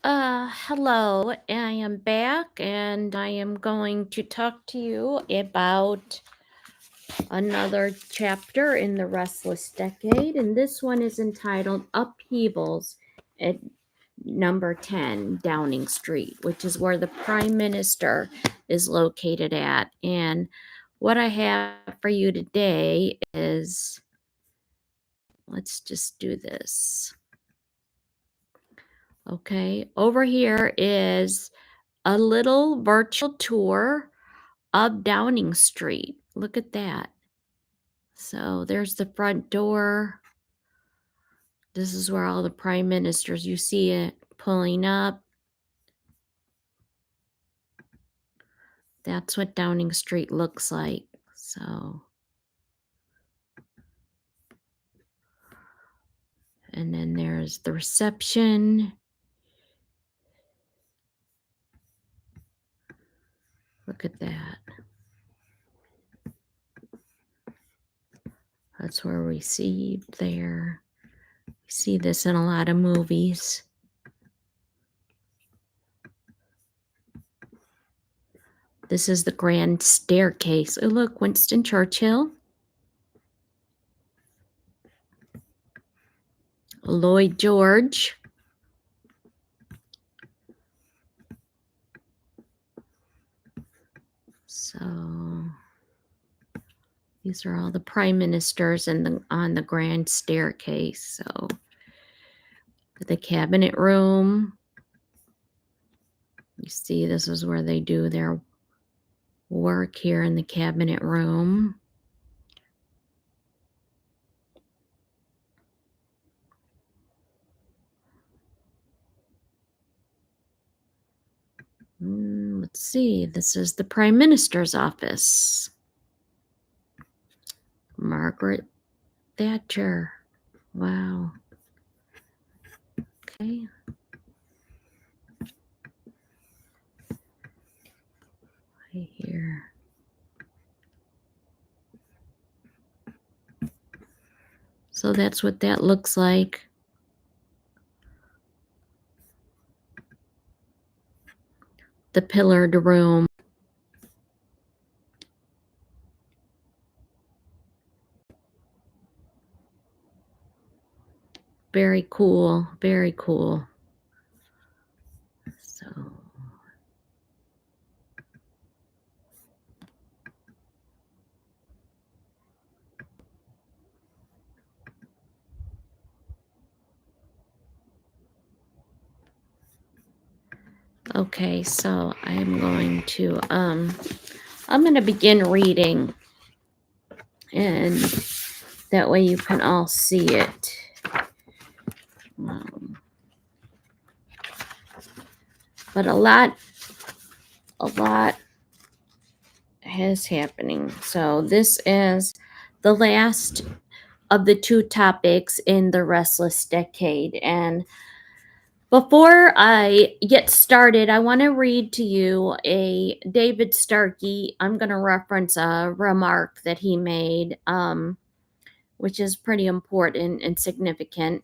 Hello. I am back and I am going to talk to you about another chapter in the Restless Decade, and this one is entitled Upheavals at number 10 Downing Street, which is where the Prime Minister is located at. And what I have for you today is, let's just do this. Okay, over here is a little virtual tour of Downing Street. Look at that. So there's the front door. This is where all the prime ministers, you see it pulling up. That's what Downing Street looks like. So, and then there's the reception. Look at that. That's where we see there. We see this in a lot of movies. This is the grand staircase. Oh, look, Winston Churchill. Lloyd George. So these are all the prime ministers on the grand staircase. So the cabinet room. You see, this is where they do their work here in the cabinet room. Let's see. This is the Prime Minister's office. Margaret Thatcher. Wow. Okay. Right here. So that's what that looks like. The pillared room. Very cool. Very cool. So okay, so I'm going to begin reading, and that way you can all see it. But a lot is happening. So this is the last of the two topics in the Restless Decade. And before I get started, I want to read to you a David Starkey. I'm going to reference a remark that he made, which is pretty important and significant.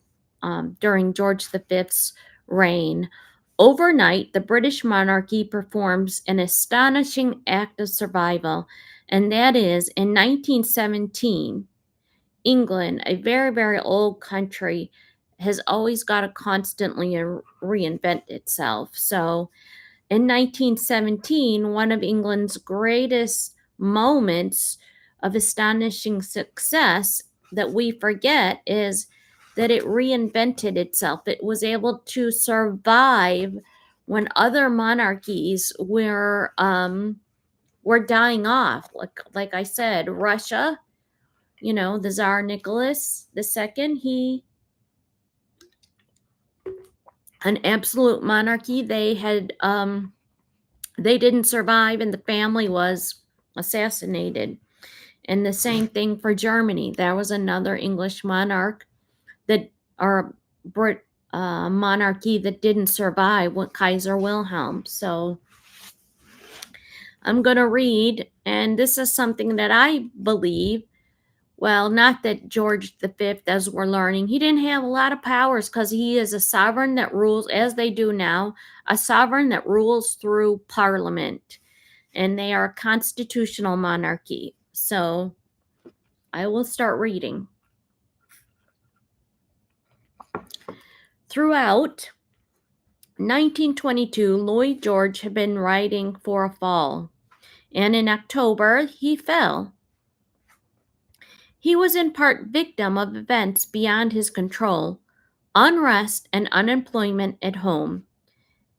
During George V's reign, overnight, the British monarchy performs an astonishing act of survival, and that is in 1917, England, a very, very old country, has always got to constantly reinvent itself. So in 1917, one of England's greatest moments of astonishing success that we forget is that it reinvented itself. It was able to survive when other monarchies were dying off. Like I said, Russia, the Tsar Nicholas II, he an absolute monarchy. They didn't survive, and the family was assassinated. And the same thing for Germany. There was another English monarch monarchy that didn't survive, with Kaiser Wilhelm. So I'm going to read, and this is something that I believe Well, not that George V, as we're learning, he didn't have a lot of powers because he is a sovereign that rules, as they do now, a sovereign that rules through Parliament. And they are a constitutional monarchy. So I will start reading. Throughout 1922, Lloyd George had been riding for a fall, and in October, he fell. He was in part victim of events beyond his control: unrest and unemployment at home,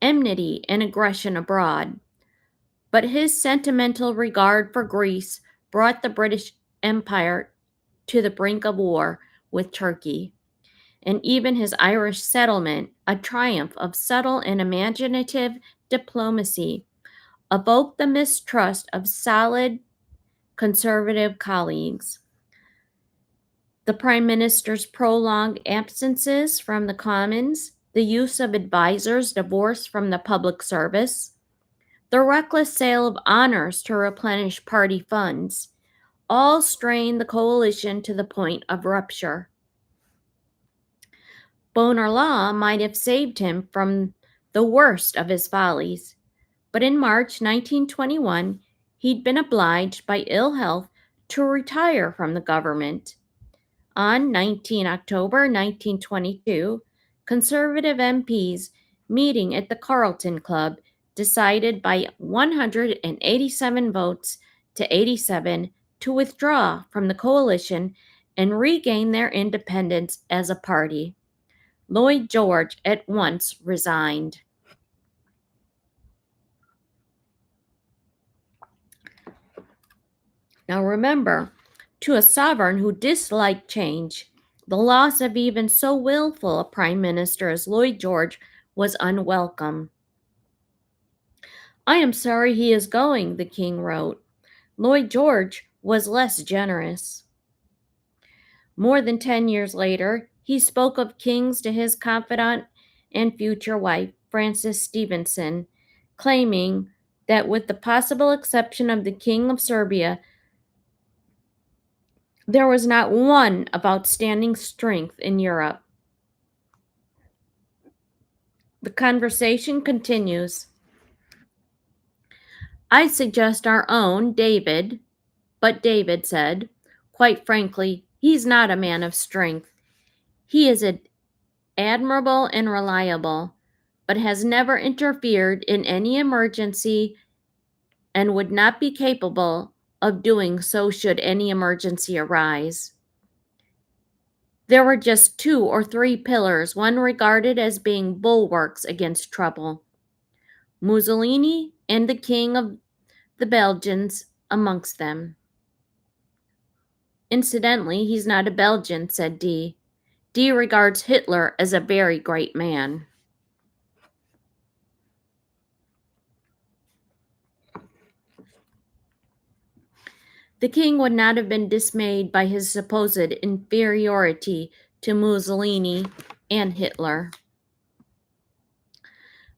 enmity and aggression abroad. But his sentimental regard for Greece brought the British Empire to the brink of war with Turkey, and even his Irish settlement, a triumph of subtle and imaginative diplomacy, evoked the mistrust of solid conservative colleagues. The Prime Minister's prolonged absences from the Commons, the use of advisers divorced from the public service, the reckless sale of honors to replenish party funds, all strained the coalition to the point of rupture. Bonar Law might have saved him from the worst of his follies, but in March 1921, he'd been obliged by ill health to retire from the government. On 19 October 1922, Conservative MPs meeting at the Carlton Club decided by 187 votes to 87 to withdraw from the coalition and regain their independence as a party. Lloyd George at once resigned. Now remember, to a sovereign who disliked change, the loss of even so willful a prime minister as Lloyd George was unwelcome. "I am sorry he is going," the king wrote. Lloyd George was less generous. More than 10 years later, he spoke of kings to his confidant and future wife, Frances Stevenson, claiming that with the possible exception of the King of Serbia, there was not one of outstanding strength in Europe. The conversation continues. "I suggest our own David," but David said, "Quite frankly, he's not a man of strength. He is admirable and reliable, but has never interfered in any emergency and would not be capable of doing so should any emergency arise." There were just 2 or 3 pillars one regarded as being bulwarks against trouble: Mussolini and the King of the Belgians amongst them. "Incidentally, he's not a Belgian," said D. "D regards Hitler as a very great man." The king would not have been dismayed by his supposed inferiority to Mussolini and Hitler.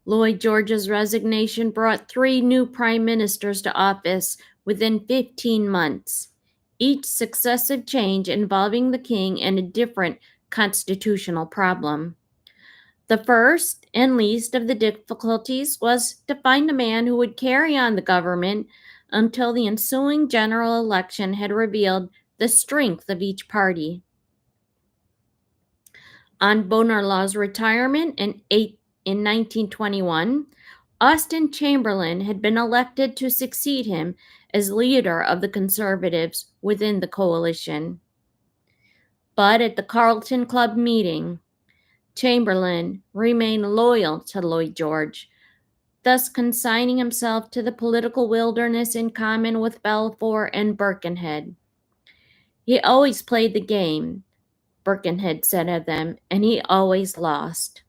Lloyd George's resignation brought 3 new prime ministers to office within 15 months, each successive change involving the king and a different constitutional problem. The first and least of the difficulties was to find a man who would carry on the government until the ensuing general election had revealed the strength of each party. On Bonar Law's retirement in 1921, Austen Chamberlain had been elected to succeed him as leader of the Conservatives within the coalition. But at the Carlton Club meeting, Chamberlain remained loyal to Lloyd George, thus consigning himself to the political wilderness in common with Balfour and Birkenhead. "He always played the game," Birkenhead said of them, "and he always lost."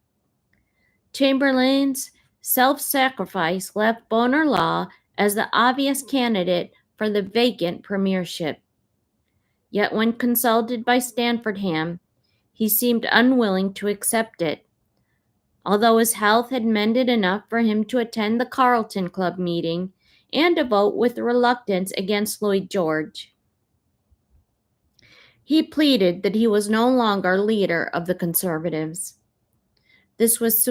Chamberlain's self-sacrifice left Bonar Law as the obvious candidate for the vacant premiership. Yet when consulted by Stanfordham, he seemed unwilling to accept it, although his health had mended enough for him to attend the Carlton Club meeting and to vote with reluctance against Lloyd George. He pleaded that he was no longer leader of the Conservatives. This was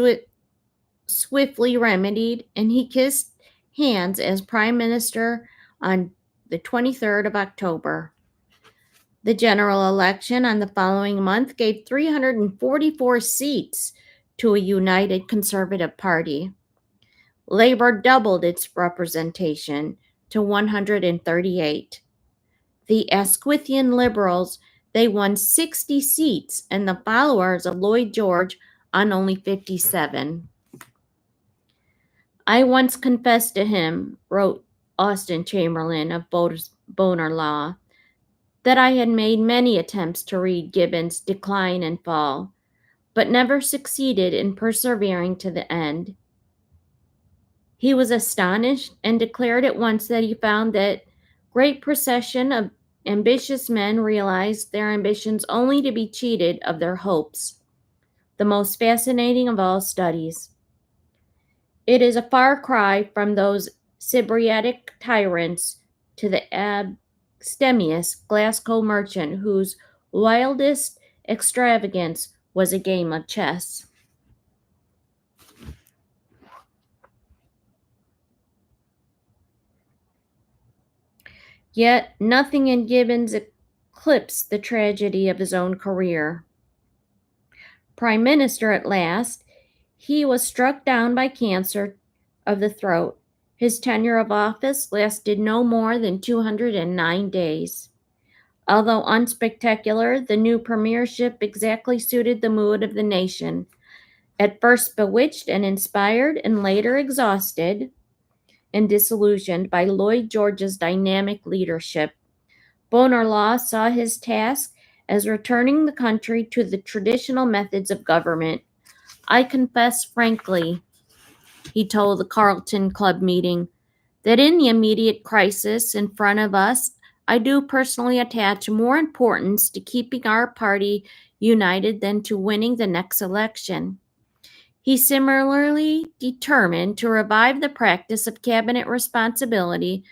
swiftly remedied, and he kissed hands as Prime Minister on the 23rd of October. The general election on the following month gave 344 seats to a united Conservative Party. Labor doubled its representation to 138. The Asquithian Liberals, they won 60 seats, and the followers of Lloyd George on only 57. I once confessed to him, wrote Austen Chamberlain of Bonar Law, that I had made many attempts to read Gibbon's Decline and Fall, but never succeeded in persevering to the end. He was astonished and declared at once that he found that great procession of ambitious men realized their ambitions only to be cheated of their hopes, the most fascinating of all studies. It is a far cry from those Sybaritic tyrants to the abstemious Glasgow merchant whose wildest extravagance was a game of chess. Yet nothing in Gibbon's eclipsed the tragedy of his own career. Prime Minister at last, he was struck down by cancer of the throat. His tenure of office lasted no more than 209 days. Although unspectacular, the new premiership exactly suited the mood of the nation, at first bewitched and inspired, and later exhausted and disillusioned by Lloyd George's dynamic leadership. Bonar Law saw his task as returning the country to the traditional methods of government. I confess frankly, he told the Carlton Club meeting, that in the immediate crisis in front of us, I do personally attach more importance to keeping our party united than to winning the next election. He similarly determined to revive the practice of cabinet responsibility,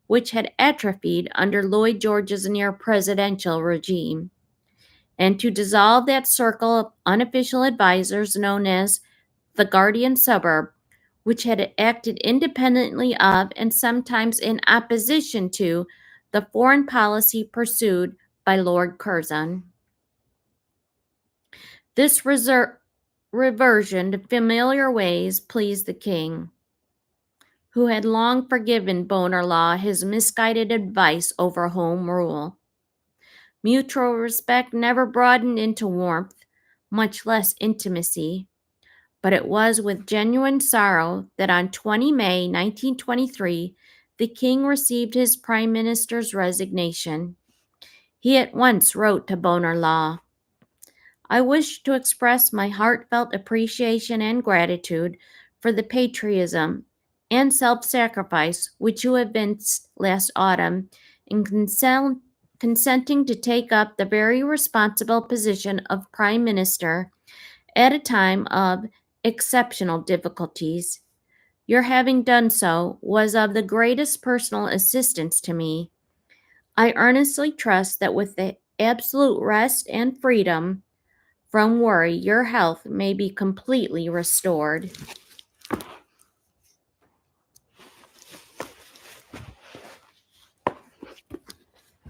which had atrophied under Lloyd George's near presidential regime, and to dissolve that circle of unofficial advisors known as the Guardian Suburb, which had acted independently of and sometimes in opposition to the foreign policy pursued by Lord Curzon. This reversion to familiar ways pleased the king, who had long forgiven Bonar Law his misguided advice over home rule. Mutual respect never broadened into warmth, much less intimacy, but it was with genuine sorrow that on 20 May 1923, the king received his prime minister's resignation. He at once wrote to Bonar Law, I wish to express my heartfelt appreciation and gratitude for the patriotism and self-sacrifice which you evinced last autumn in consenting to take up the very responsible position of Prime Minister at a time of exceptional difficulties. Your having done so was of the greatest personal assistance to me. I earnestly trust that with the absolute rest and freedom from worry, your health may be completely restored.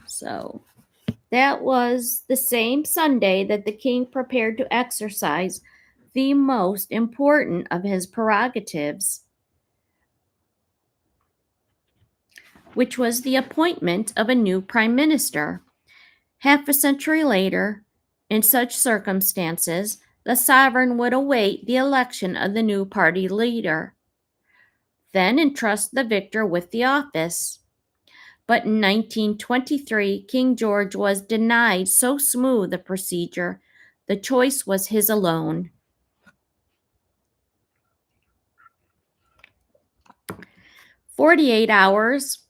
So, that was the same Sunday that the king prepared to exercise the most important of his prerogatives, which was the appointment of a new prime minister. Half a century later, in such circumstances, the sovereign would await the election of the new party leader, then entrust the victor with the office. But in 1923, King George was denied so smooth a procedure. The choice was his alone. 48 hours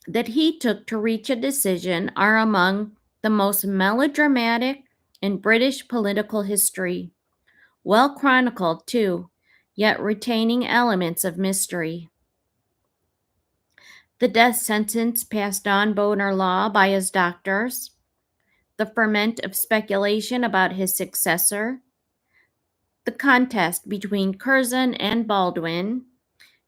that he took to reach a decision are among the most melodramatic in British political history. Well chronicled, too, yet retaining elements of mystery. The death sentence passed on Bonar Law by his doctors, the ferment of speculation about his successor, the contest between Curzon and Baldwin,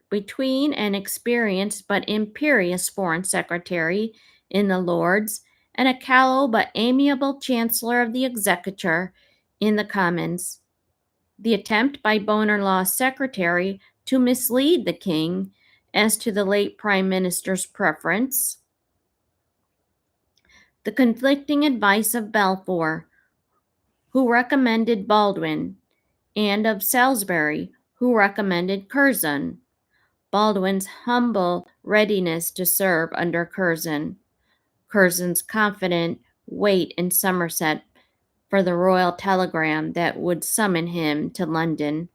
between an experienced but imperious foreign secretary in the Lords and a callow but amiable chancellor of the exchequer in the Commons, the attempt by Bonar Law's secretary to mislead the king as to the late prime minister's preference, the conflicting advice of Balfour, who recommended Baldwin, and of Salisbury, who recommended Curzon, Baldwin's humble readiness to serve under Curzon, Curzon's confident wait in Somerset for the royal telegram that would summon him to London,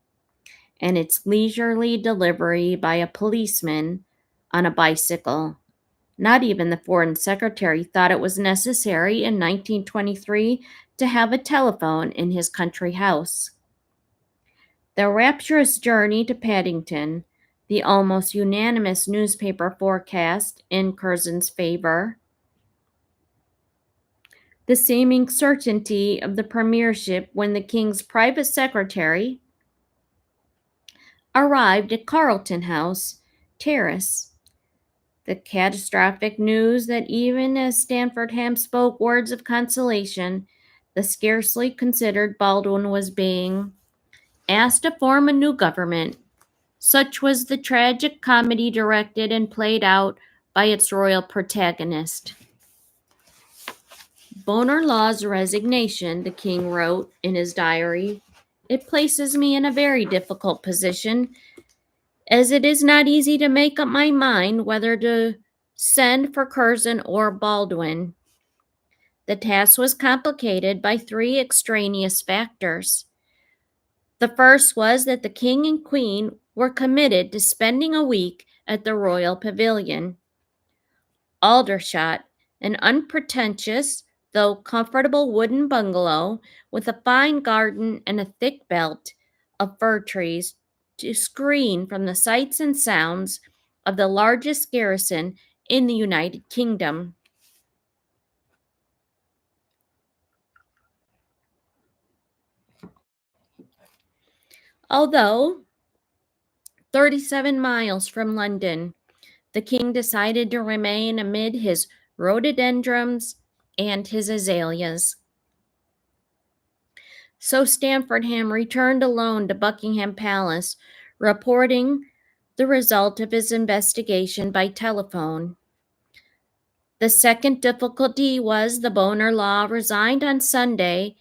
and its leisurely delivery by a policeman on a bicycle. Not even the Foreign Secretary thought it was necessary in 1923 to have a telephone in his country house. The rapturous journey to Paddington, the almost unanimous newspaper forecast in Curzon's favor, the seeming certainty of the premiership when the king's private secretary arrived at Carlton House Terrace, the catastrophic news that even as Stamfordham spoke words of consolation, the scarcely considered Baldwin was being asked to form a new government. Such was the tragic comedy directed and played out by its royal protagonist. Bonar Law's resignation, the king wrote in his diary, it places me in a very difficult position, as it is not easy to make up my mind whether to send for Curzon or Baldwin. The task was complicated by three extraneous factors. The first was that the king and queen were committed to spending a week at the royal pavilion. Aldershot, an unpretentious, though comfortable wooden bungalow with a fine garden and a thick belt of fir trees to screen from the sights and sounds of the largest garrison in the United Kingdom. Although 37 miles from London, the king decided to remain amid his rhododendrons and his azaleas. So Stamfordham returned alone to Buckingham Palace, reporting the result of his investigation by telephone. The second difficulty was the Bonar Law resigned on Sunday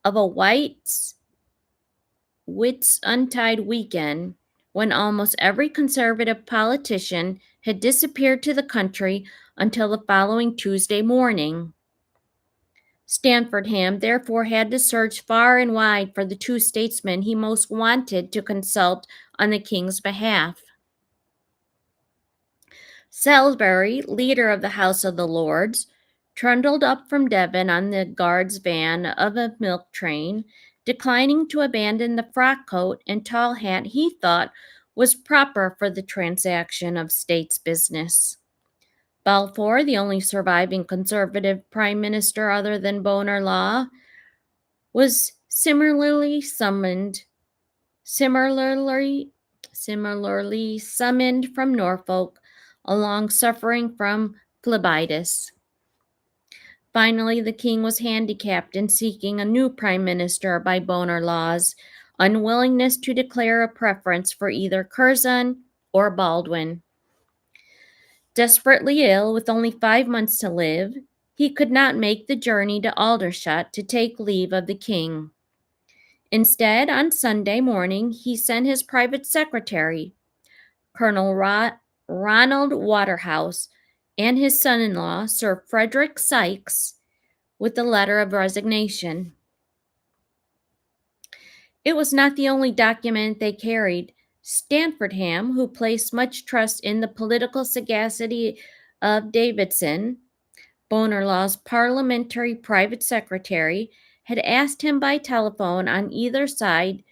of a Whitsuntide weekend, when almost every conservative politician had disappeared to the country until the following Tuesday morning. Stamfordham therefore had to search far and wide for the two statesmen he most wanted to consult on the king's behalf. Salisbury, leader of the House of the Lords, trundled up from Devon on the guard's van of a milk train, declining to abandon the frock coat and tall hat he thought was proper for the transaction of state's business. Balfour, the only surviving conservative prime minister other than Bonar Law, was similarly summoned from Norfolk, along suffering from phlebitis. Finally, the king was handicapped in seeking a new prime minister by Bonar Law's unwillingness to declare a preference for either Curzon or Baldwin. Desperately ill, with only 5 months to live, he could not make the journey to Aldershot to take leave of the king. Instead, on Sunday morning, he sent his private secretary, Colonel Ronald Waterhouse, and his son-in-law, Sir Frederick Sykes, with a letter of resignation. It was not the only document they carried. Stamfordham, who placed much trust in the political sagacity of Davidson, Bonar Law's parliamentary private secretary, had asked him by telephone on either side,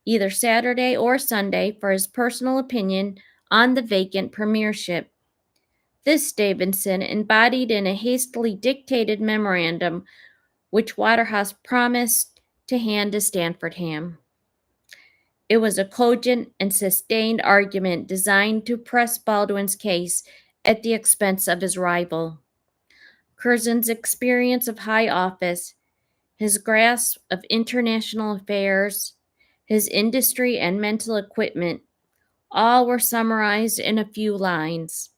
either Saturday or Sunday, for his personal opinion on the vacant premiership. This Davidson embodied in a hastily dictated memorandum which Waterhouse promised to hand to Stanfordham. It was a cogent and sustained argument designed to press Baldwin's case at the expense of his rival. Curzon's experience of high office, his grasp of international affairs, his industry and mental equipment, all were summarized in a few lines.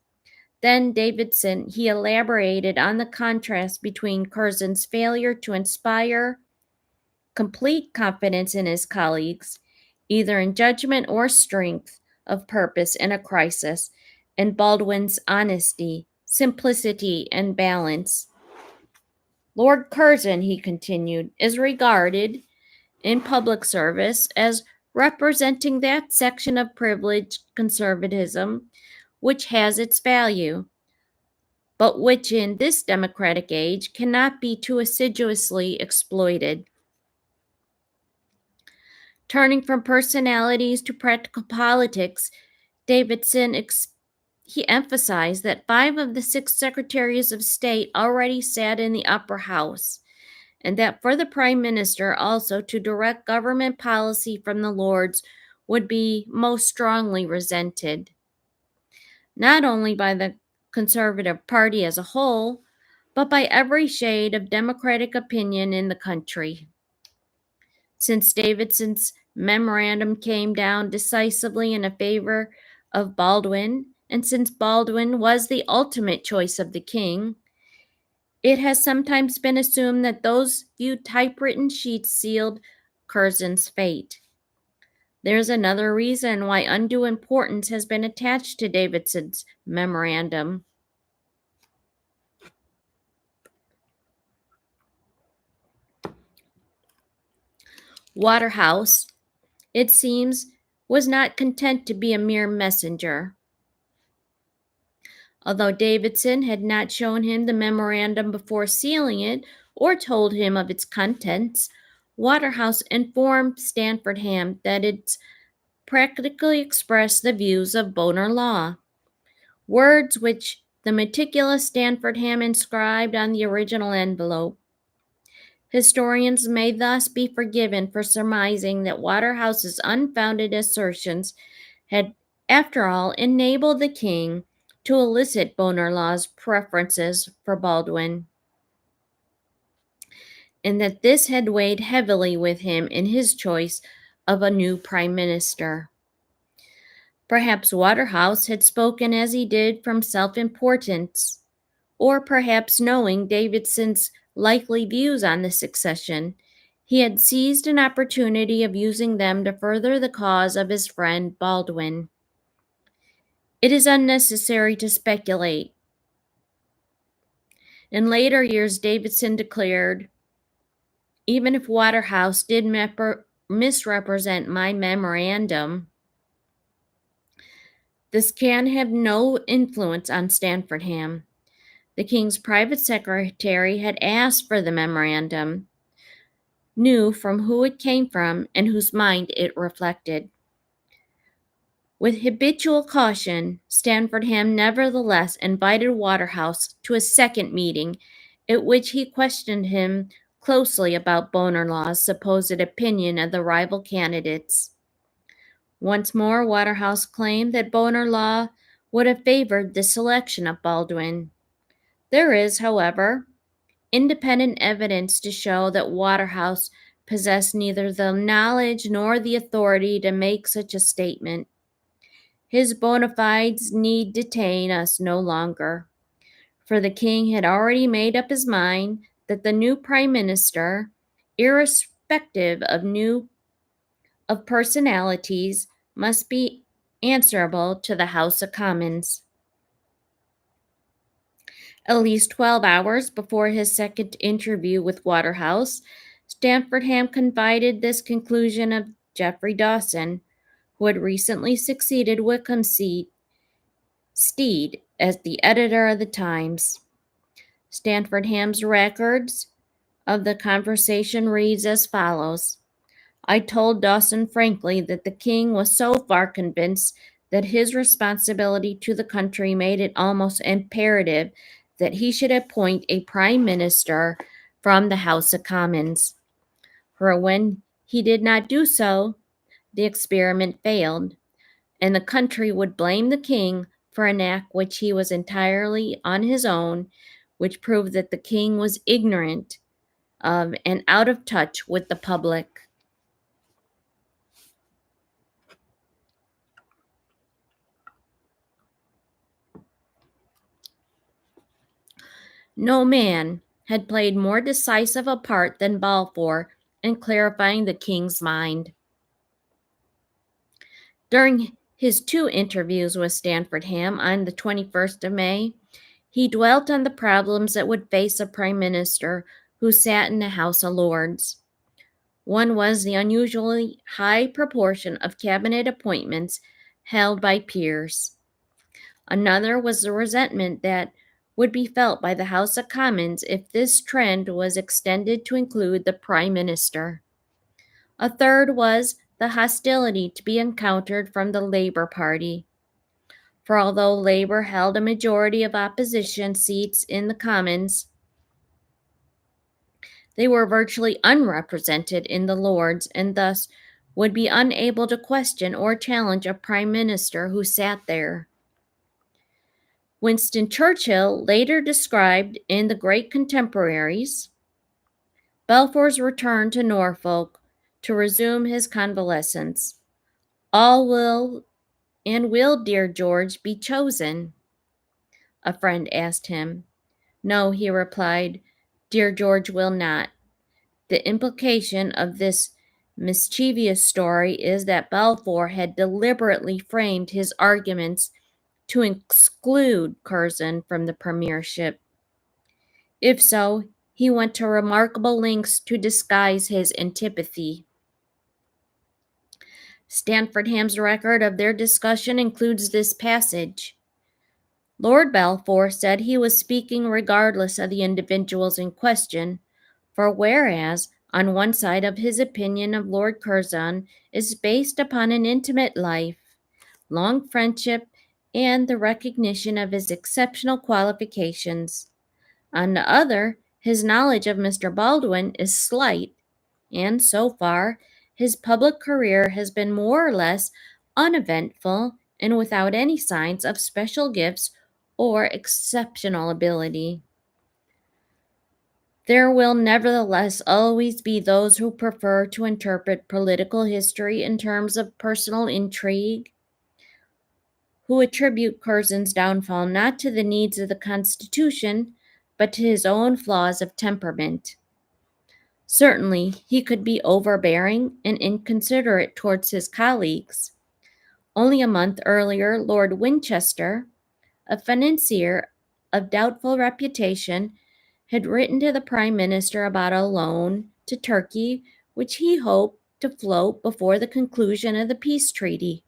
Then he elaborated on the contrast between Curzon's failure to inspire complete confidence in his colleagues, either in judgment or strength of purpose in a crisis, and Baldwin's honesty, simplicity, and balance. Lord Curzon, he continued, is regarded in public service as representing that section of privileged conservatism which has its value, but which in this democratic age cannot be too assiduously exploited. Turning from personalities to practical politics, he emphasized that 5 of the 6 secretaries of state already sat in the upper house, and that for the prime minister also to direct government policy from the Lords would be most strongly resented, not only by the Conservative Party as a whole, but by every shade of democratic opinion in the country. Since Davidson's memorandum came down decisively in favor of Baldwin, and since Baldwin was the ultimate choice of the king, it has sometimes been assumed that those few typewritten sheets sealed Curzon's fate. There's another reason why undue importance has been attached to Davidson's memorandum. Waterhouse, it seems, was not content to be a mere messenger. Although Davidson had not shown him the memorandum before sealing it or told him of its contents, Waterhouse informed Stanfordham that it practically expressed the views of Bonar Law, words which the meticulous Stanfordham inscribed on the original envelope. Historians may thus be forgiven for surmising that Waterhouse's unfounded assertions had, after all, enabled the king to elicit Bonar Law's preferences for Baldwin, and that this had weighed heavily with him in his choice of a new prime minister. Perhaps Waterhouse had spoken as he did from self-importance, or perhaps knowing Davidson's likely views on the succession, he had seized an opportunity of using them to further the cause of his friend Baldwin. It is unnecessary to speculate. In later years, Davidson declared, "Even if Waterhouse did misrepresent my memorandum, this can have no influence on Stanfordham. The king's private secretary had asked for the memorandum, knew from who it came from, and whose mind it reflected." With habitual caution, Stanfordham nevertheless invited Waterhouse to a second meeting, at which he questioned him closely about Bonar Law's supposed opinion of the rival candidates. Once more, Waterhouse claimed that Bonar Law would have favored the selection of Baldwin. There is, however, independent evidence to show that Waterhouse possessed neither the knowledge nor the authority to make such a statement. His bona fides need detain us no longer, for the king had already made up his mind that the new prime minister, irrespective of personalities, must be answerable to the House of Commons. At least 12 hours before his second interview with Waterhouse, Stanfordham confided this conclusion of Geoffrey Dawson, who had recently succeeded Wickham Steed as the editor of the Times. Stanfordham's records of the conversation reads as follows: "I told Dawson frankly that the king was so far convinced that his responsibility to the country made it almost imperative that he should appoint a prime minister from the House of Commons. For when he did not do so, the experiment failed, and the country would blame the king for an act which he was entirely on his own, which proved that the king was ignorant of and out of touch with the public. No man had played more decisive a part than Balfour in clarifying the king's mind. During his 2 interviews with Stanfordham on the 21st of May, he dwelt on the problems that would face a prime minister who sat in the House of Lords. One was the unusually high proportion of cabinet appointments held by peers. Another was the resentment that would be felt by the House of Commons if this trend was extended to include the Prime Minister. A third was the hostility to be encountered from the Labour Party. For although Labour held a majority of opposition seats in the Commons, they were virtually unrepresented in the Lords and thus would be unable to question or challenge a prime minister who sat there. Winston Churchill later described in The Great Contemporaries Balfour's return to Norfolk to resume his convalescence. All will dear George be chosen? A friend asked him. No, he replied, dear George will not. The implication of this mischievous story is that Balfour had deliberately framed his arguments to exclude Curzon from the premiership. If so, he went to remarkable lengths to disguise his antipathy. Stanfordham's record of their discussion includes this passage. Lord Balfour said he was speaking regardless of the individuals in question, for whereas on one side of his opinion of Lord Curzon is based upon an intimate life, long friendship, and the recognition of his exceptional qualifications, on the other, his knowledge of Mr. Baldwin is slight, and so far, his public career has been more or less uneventful and without any signs of special gifts or exceptional ability. There will nevertheless always be those who prefer to interpret political history in terms of personal intrigue, who attribute Curzon's downfall not to the needs of the Constitution, but to his own flaws of temperament. Certainly, he could be overbearing and inconsiderate towards his colleagues. Only a month earlier, Lord Winchester, a financier of doubtful reputation, had written to the Prime Minister about a loan to Turkey, which he hoped to float before the conclusion of the peace treaty.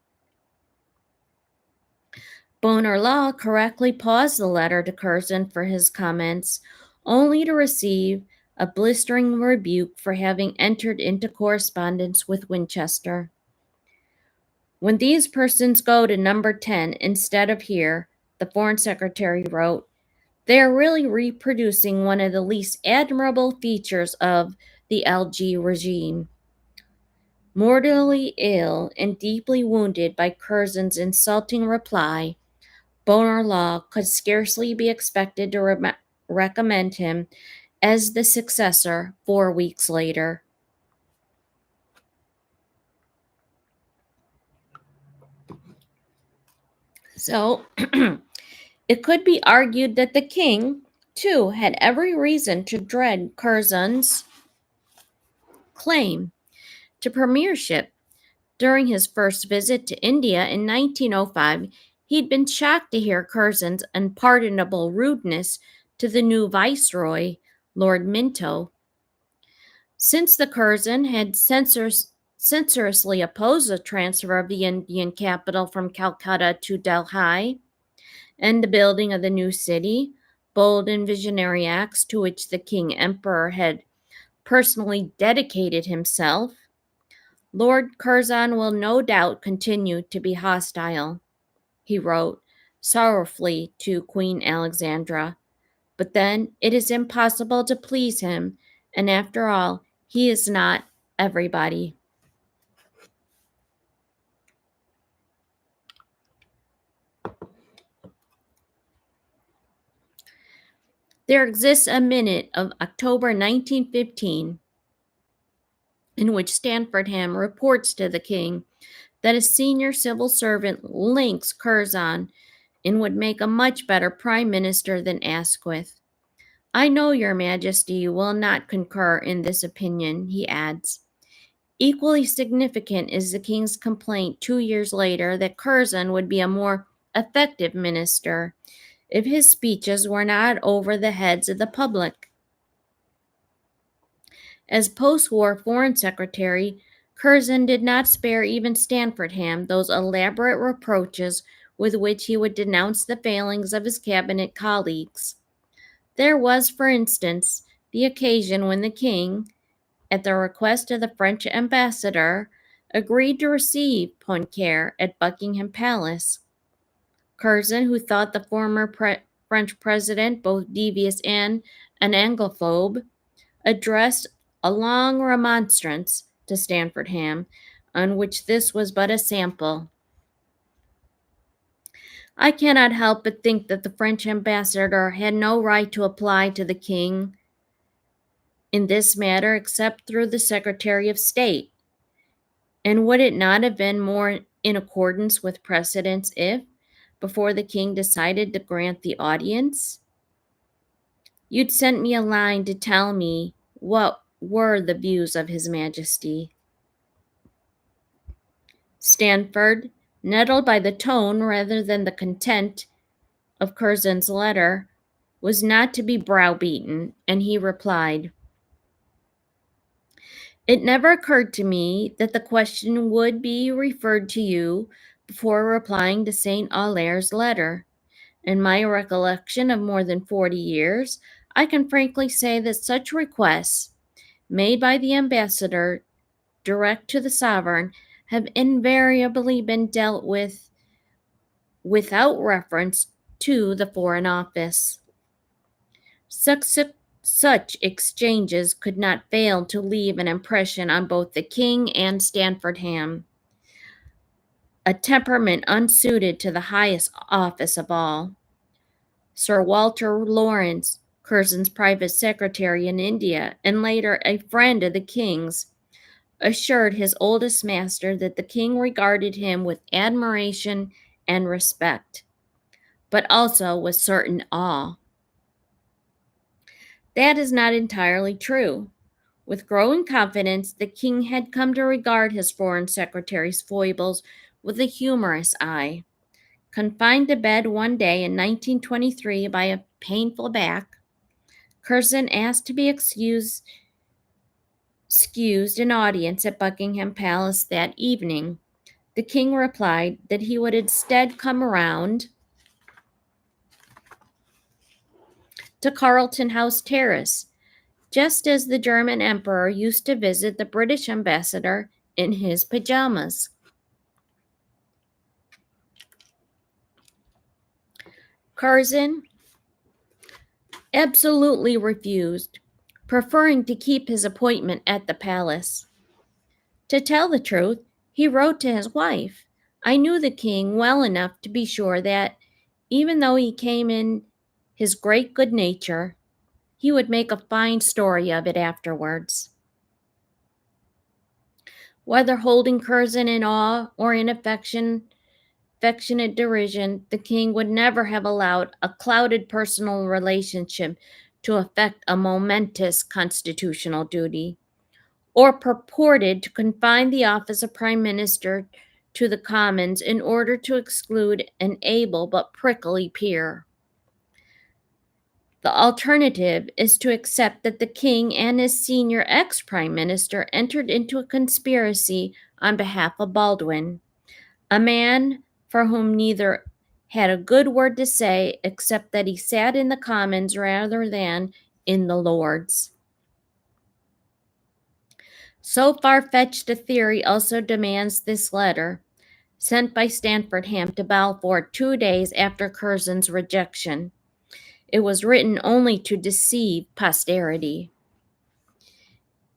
Bonar Law correctly paused the letter to Curzon for his comments, only to receive a blistering rebuke for having entered into correspondence with Winchester. When these persons go to number 10 instead of here, the Foreign Secretary wrote, they are really reproducing one of the least admirable features of the LG regime. Mortally ill and deeply wounded by Curzon's insulting reply, Bonar Law could scarcely be expected to recommend him as the successor 4 weeks later. So, it could be argued that the king, too, had every reason to dread Curzon's claim to premiership. During his first visit to India in 1905, he'd been shocked to hear Curzon's unpardonable rudeness to the new viceroy, Lord Minto. Since the Curzon had censorously opposed the transfer of the Indian capital from Calcutta to Delhi and the building of the new city, bold and visionary acts to which the King Emperor had personally dedicated himself, Lord Curzon will no doubt continue to be hostile. he wrote sorrowfully to Queen Alexandra. But then it is impossible to please him, and after all, he is not everybody. There exists a minute of October 1915 in which Stanfordham reports to the king that a senior civil servant links Curzon and would make a much better prime minister than Asquith. I know your majesty will not concur in this opinion, he adds. Equally significant is the king's complaint 2 years later that Curzon would be a more effective minister if his speeches were not over the heads of the public. As post-war foreign secretary, Curzon did not spare even Stanfordham those elaborate reproaches with which he would denounce the failings of his cabinet colleagues. There was, for instance, the occasion when the king, at the request of the French ambassador, agreed to receive Poincare at Buckingham Palace. Curzon, who thought the former French president both devious and an Anglophobe, addressed a long remonstrance to Stanfordham, on which this was but a sample. I cannot help but think that the French ambassador had no right to apply to the king in this matter except through the Secretary of State. And would it not have been more in accordance with precedents if, before the king decided to grant the audience, you'd sent me a line to tell me what were the views of His Majesty? Stanford, nettled by the tone rather than the content of Curzon's letter, was not to be browbeaten, and he replied, "It never occurred to me that the question would be referred to you before replying to St. Aulair's letter. In my recollection of more than 40 years, I can frankly say that such requests, made by the ambassador direct to the sovereign, have invariably been dealt with without reference to the Foreign Office. Such exchanges could not fail to leave an impression on both the king and Stanfordham, a temperament unsuited to the highest office of all. Sir Walter Lawrence, Curzon's private secretary in India, and later a friend of the king's, assured his oldest master that the king regarded him with admiration and respect, but also with certain awe. That is not entirely true. With growing confidence, the king had come to regard his foreign secretary's foibles with a humorous eye. Confined to bed one day in 1923 by a painful back, Curzon asked to be excused an audience at Buckingham Palace that evening. The king replied that he would instead come around to Carlton House Terrace, just as the German emperor used to visit the British ambassador in his pajamas. Curzon absolutely refused, preferring to keep his appointment at the palace. To tell the truth, he wrote to his wife, "I knew the king well enough to be sure that, even though he came in his great good nature, he would make a fine story of it afterwards." Whether holding Curzon in awe or in affectionate derision, the king would never have allowed a clouded personal relationship to affect a momentous constitutional duty, or purported to confine the office of Prime Minister to the Commons in order to exclude an able but prickly peer. The alternative is to accept that the king and his senior ex-prime minister entered into a conspiracy on behalf of Baldwin, a man for whom neither had a good word to say except that he sat in the Commons rather than in the Lords. So far-fetched a theory also demands this letter. sent by Stanfordham to Balfour 2 days after Curzon's rejection. It was written only to deceive posterity.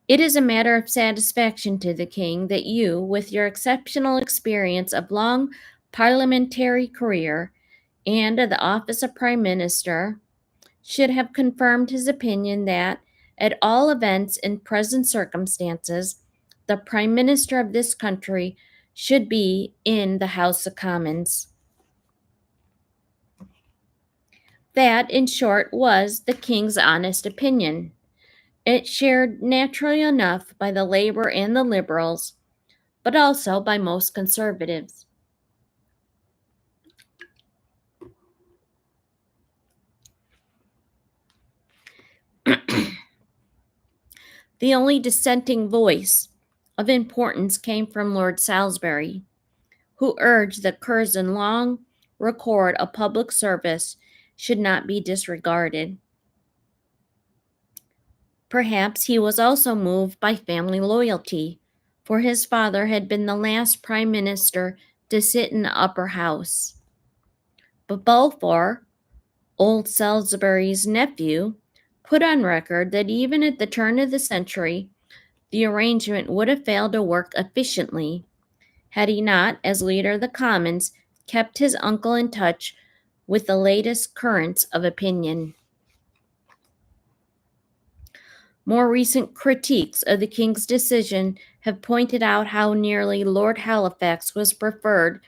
It is a matter of satisfaction to the king that you, with your exceptional experience of long parliamentary career and of the office of Prime Minister, should have confirmed his opinion that, at all events in present circumstances, the Prime Minister of this country should be in the House of Commons. That, in short, was the king's honest opinion. It shared naturally enough by the Labour and the Liberals, but also by most Conservatives. The only dissenting voice of importance came from Lord Salisbury, who urged that Curzon's long record of public service should not be disregarded. Perhaps he was also moved by family loyalty, for his father had been the last prime minister to sit in the upper house. But Balfour, old Salisbury's nephew, put on record that even at the turn of the century, the arrangement would have failed to work efficiently had he not, as leader of the Commons, kept his uncle in touch with the latest currents of opinion. More recent critiques of the King's decision have pointed out how nearly Lord Halifax was preferred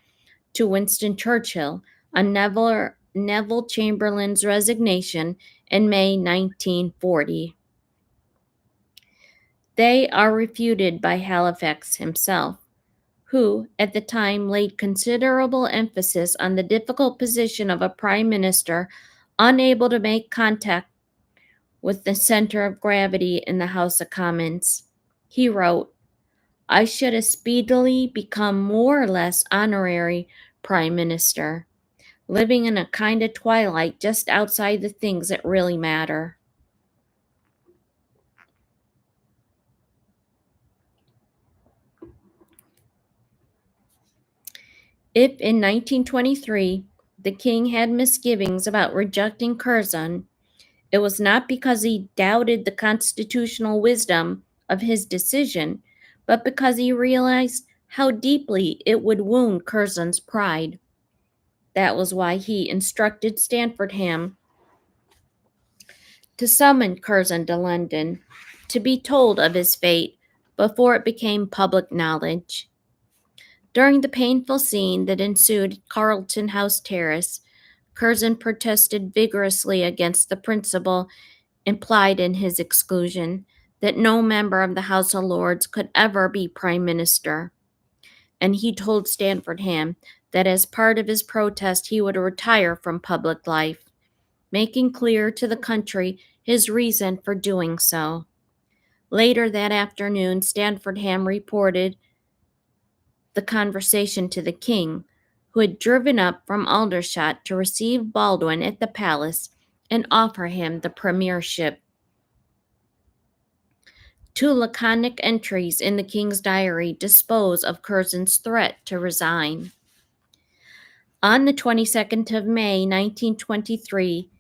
to Winston Churchill on Neville Chamberlain's resignation in May 1940. They are refuted by Halifax himself, who at the time laid considerable emphasis on the difficult position of a prime minister unable to make contact with the center of gravity in the House of Commons. He wrote, "I should have speedily become more or less honorary prime minister, living in a kind of twilight just outside the things that really matter." If in 1923 the king had misgivings about rejecting Curzon, it was not because he doubted the constitutional wisdom of his decision, but because he realized how deeply it would wound Curzon's pride. That was why he instructed Stanfordham to summon Curzon to London to be told of his fate before it became public knowledge. During the painful scene that ensued at Carlton House Terrace, Curzon protested vigorously against the principle implied in his exclusion that no member of the House of Lords could ever be Prime Minister, and he told Stanfordham that as part of his protest he would retire from public life, making clear to the country his reason for doing so. Later that afternoon, Stanfordham reported the conversation to the king, who had driven up from Aldershot to receive Baldwin at the palace and offer him the premiership. Two laconic entries in the king's diary dispose of Curzon's threat to resign. On the 22nd of May, 1923,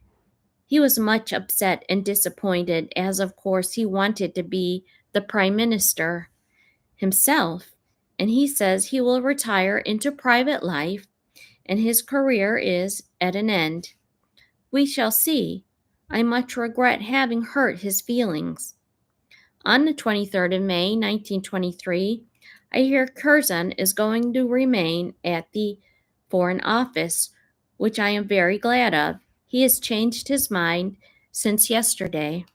he was much upset and disappointed, as of course he wanted to be the prime minister himself, and he says he will retire into private life and his career is at an end. We shall see. I much regret having hurt his feelings. On the 23rd of May, 1923, I hear Curzon is going to remain at the Foreign Office, which I am very glad of. He has changed his mind since yesterday.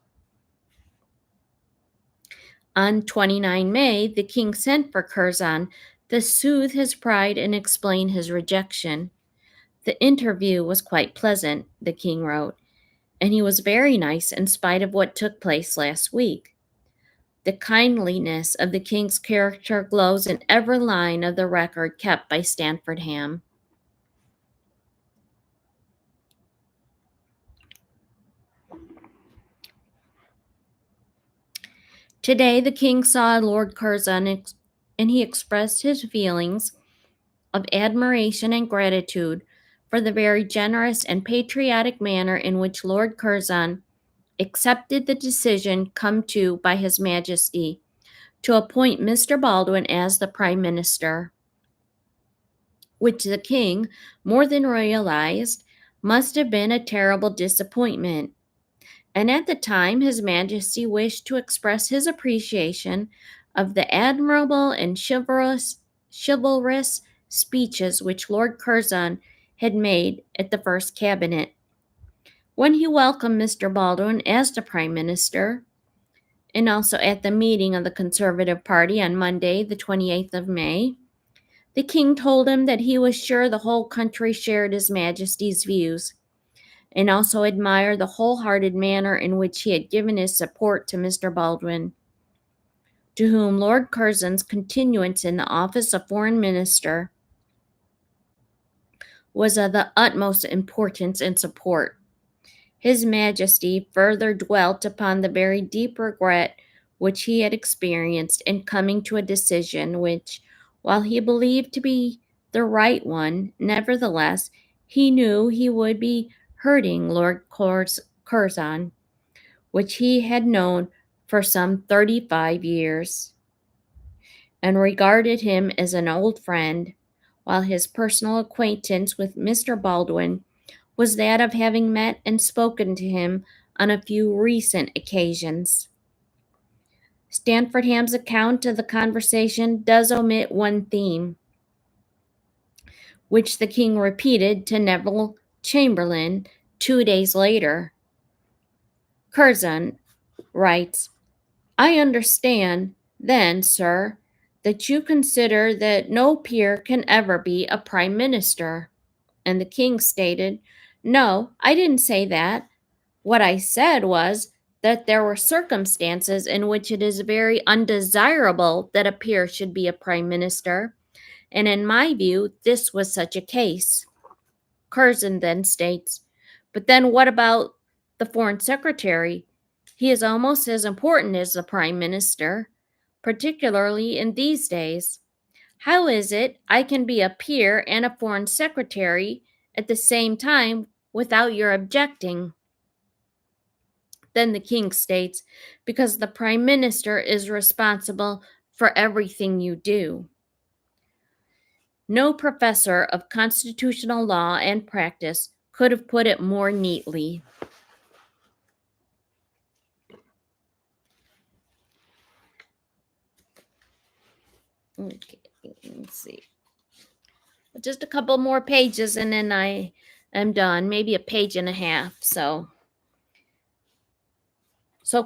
On 29 May, the king sent for Curzon to soothe his pride and explain his rejection. The interview was quite pleasant, the king wrote, and he was very nice in spite of what took place last week. The kindliness of the king's character glows in every line of the record kept by Stanfordham. Today the king saw Lord Curzon and he expressed his feelings of admiration and gratitude for the very generous and patriotic manner in which Lord Curzon accepted the decision come to by His Majesty to appoint Mr. Baldwin as the Prime Minister, which the King more than realized must have been a terrible disappointment. And at the time, His Majesty wished to express his appreciation of the admirable and chivalrous speeches which Lord Curzon had made at the first cabinet. When he welcomed Mr. Baldwin as the Prime Minister, and also at the meeting of the Conservative Party on Monday, the 28th of May, the King told him that he was sure the whole country shared His Majesty's views, and also admired the wholehearted manner in which he had given his support to Mr. Baldwin, to whom Lord Curzon's continuance in the office of Foreign Minister was of the utmost importance and support. His Majesty further dwelt upon the very deep regret which he had experienced in coming to a decision which, while he believed to be the right one, nevertheless, he knew he would be hurting Lord Curzon, which he had known for some 35 years, and regarded him as an old friend, while his personal acquaintance with Mr. Baldwin was that of having met and spoken to him on a few recent occasions. Stanfordham's account of the conversation does omit one theme, which the King repeated to Neville Chamberlain 2 days later. Curzon writes, "I understand, then, sir, that you consider that no peer can ever be a prime minister." And the King stated, "No, I didn't say that. What I said was that there were circumstances in which it is very undesirable that a peer should be a prime minister, and in my view, this was such a case." Curzon then states, "But then what about the foreign secretary? He is almost as important as the prime minister, particularly in these days. How is it I can be a peer and a foreign secretary at the same time without your objecting?" Then the King states, "Because the Prime Minister is responsible for everything you do." No professor of constitutional law and practice could have put it more neatly. Okay, let's see. Just a couple more pages and then I am done. Maybe a page and a half. So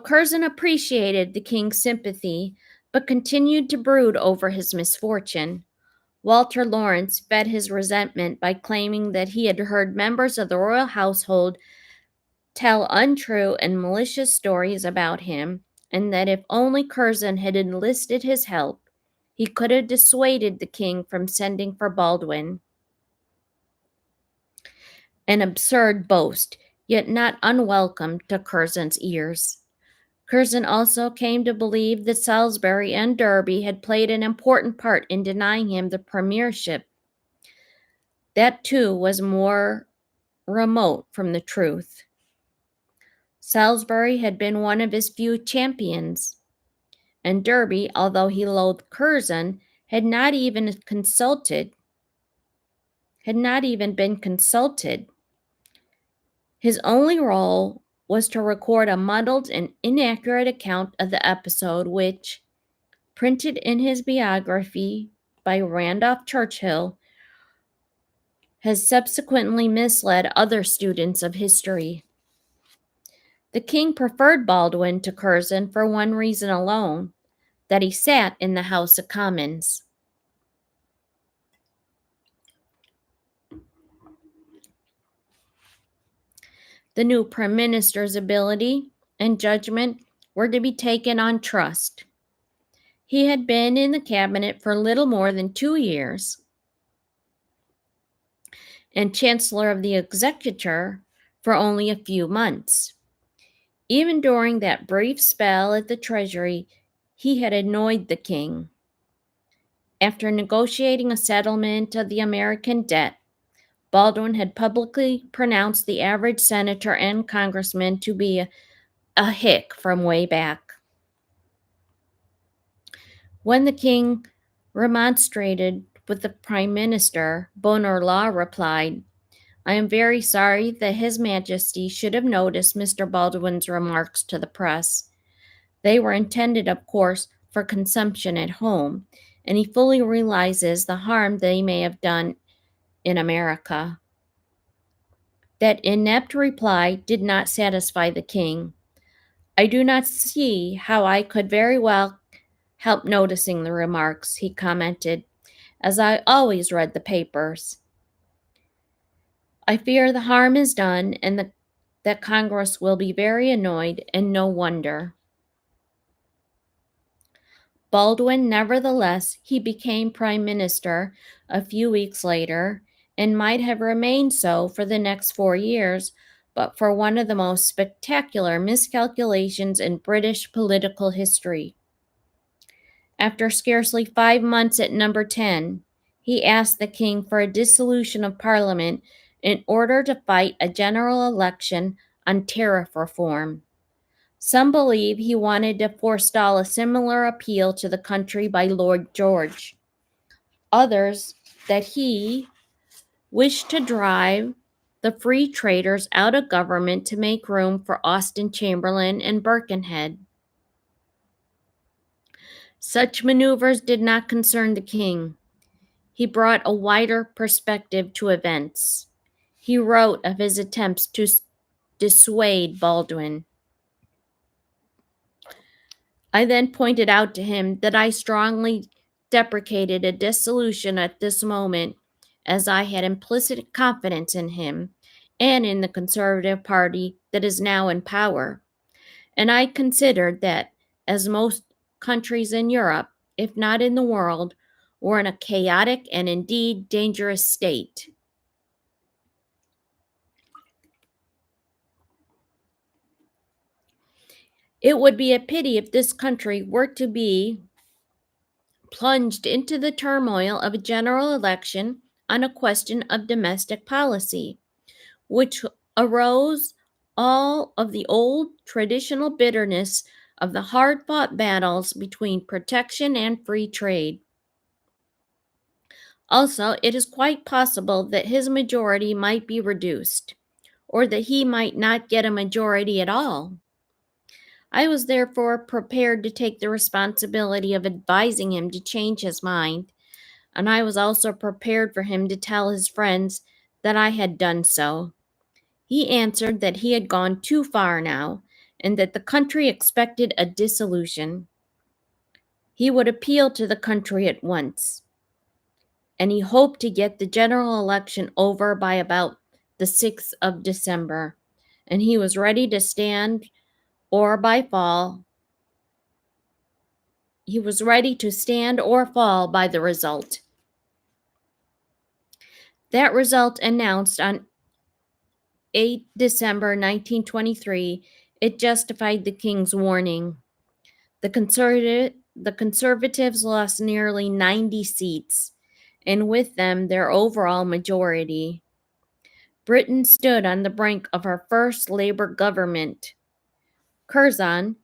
Curzon appreciated the King's sympathy, but continued to brood over his misfortune. Walter Lawrence fed his resentment by claiming that he had heard members of the royal household tell untrue and malicious stories about him, and that if only Curzon had enlisted his help, he could have dissuaded the King from sending for Baldwin. An absurd boast, yet not unwelcome to Curzon's ears. Curzon also came to believe that Salisbury and Derby had played an important part in denying him the premiership. That, too, was more remote from the truth. Salisbury had been one of his few champions, and Derby, although he loathed Curzon, had not even been consulted. His only role was to record a muddled and inaccurate account of the episode, which, printed in his biography by Randolph Churchill, has subsequently misled other students of history. The King preferred Baldwin to Curzon for one reason alone, that he sat in the House of Commons. The new Prime Minister's ability and judgment were to be taken on trust. He had been in the cabinet for little more than 2 years, and Chancellor of the Exchequer for only a few months. Even during that brief spell at the Treasury, he had annoyed the King. After negotiating a settlement of the American debt, Baldwin had publicly pronounced the average senator and congressman to be a hick from way back. When the king remonstrated with the prime minister, Bonner-Law replied, "I am very sorry that His Majesty should have noticed Mr. Baldwin's remarks to the press. They were intended, of course, for consumption at home, and he fully realizes the harm they may have done in America." That inept reply did not satisfy the king. "I do not see how I could very well help noticing the remarks," he commented, "as I always read the papers. I fear the harm is done and that Congress will be very annoyed, and no wonder." Baldwin, nevertheless, he became prime minister a few weeks later and might have remained so for the next 4 years, but for one of the most spectacular miscalculations in British political history. After scarcely 5 months at number 10, he asked the king for a dissolution of Parliament in order to fight a general election on tariff reform. Some believe he wanted to forestall a similar appeal to the country by Lloyd George. Others, that he wished to drive the free traders out of government to make room for Austen Chamberlain and Birkenhead. Such maneuvers did not concern the king. He brought a wider perspective to events. He wrote of his attempts to dissuade Baldwin. I then pointed out to him that I strongly deprecated a dissolution at this moment, as I had implicit confidence in him and in the Conservative Party that is now in power. And I considered that, as most countries in Europe, if not in the world, were in a chaotic and indeed dangerous state. It would be a pity if this country were to be plunged into the turmoil of a general election on a question of domestic policy, which arose all of the old traditional bitterness of the hard fought battles between protection and free trade. Also, it is quite possible that his majority might be reduced, or that he might not get a majority at all. I was therefore prepared to take the responsibility of advising him to change his mind, and I was also prepared for him to tell his friends that I had done so. He answered that he had gone too far now, and that the country expected a dissolution. He would appeal to the country at once, and he hoped to get the general election over by about the 6th of December, and he was ready to stand or by fall. He was ready to stand or fall by the result. That result announced on 8 December 1923, it justified the king's warning. The conservatives lost nearly 90 seats, and with them their overall majority. Britain stood on the brink of her first Labour government. Curzon,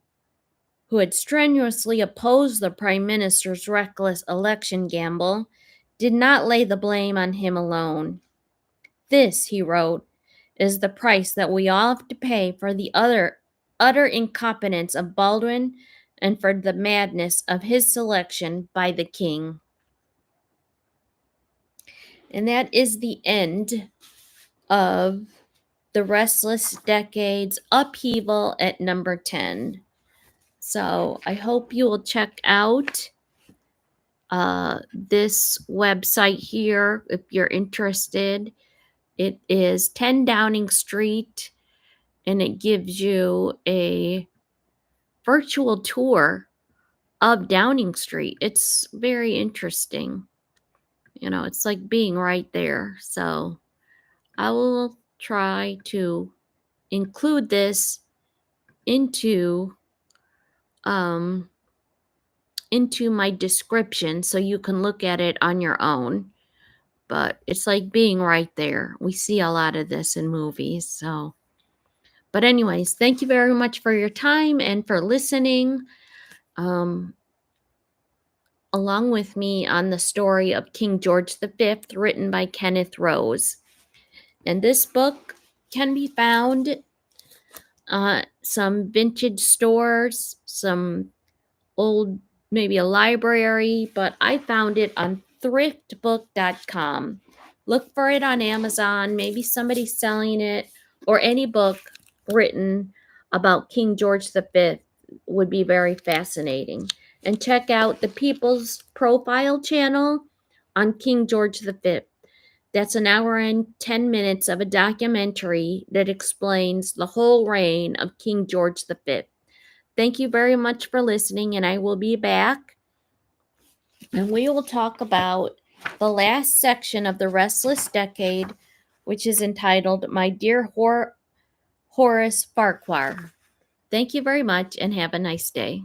who had strenuously opposed the Prime Minister's reckless election gamble, did not lay the blame on him alone. "This," he wrote, "is the price that we all have to pay for the utter incompetence of Baldwin and for the madness of his selection by the king." And that is the end of the Restless Decade's Upheaval at number 10. So I hope you will check out this website here if you're interested. It is 10 Downing Street, and it gives you a virtual tour of Downing Street. It's very interesting. It's like being right there. So I will try to include this into into my description so you can look at it on your own. But it's like being right there. We see a lot of this in movies. So, but anyways, thank you very much for your time and for listening along with me on the story of King George V, written by Kenneth Rose. And this book can be found some vintage stores, some old, maybe a library, but I found it on thriftbook.com. Look for it on Amazon. Maybe somebody's selling it, or any book written about King George V would be very fascinating. And check out the People's Profile channel on King George V. That's an hour and 10 minutes of a documentary that explains the whole reign of King George V. Thank you very much for listening, and I will be back. And we will talk about the last section of the Restless Decade, which is entitled My Dear Horace Farquhar. Thank you very much, and have a nice day.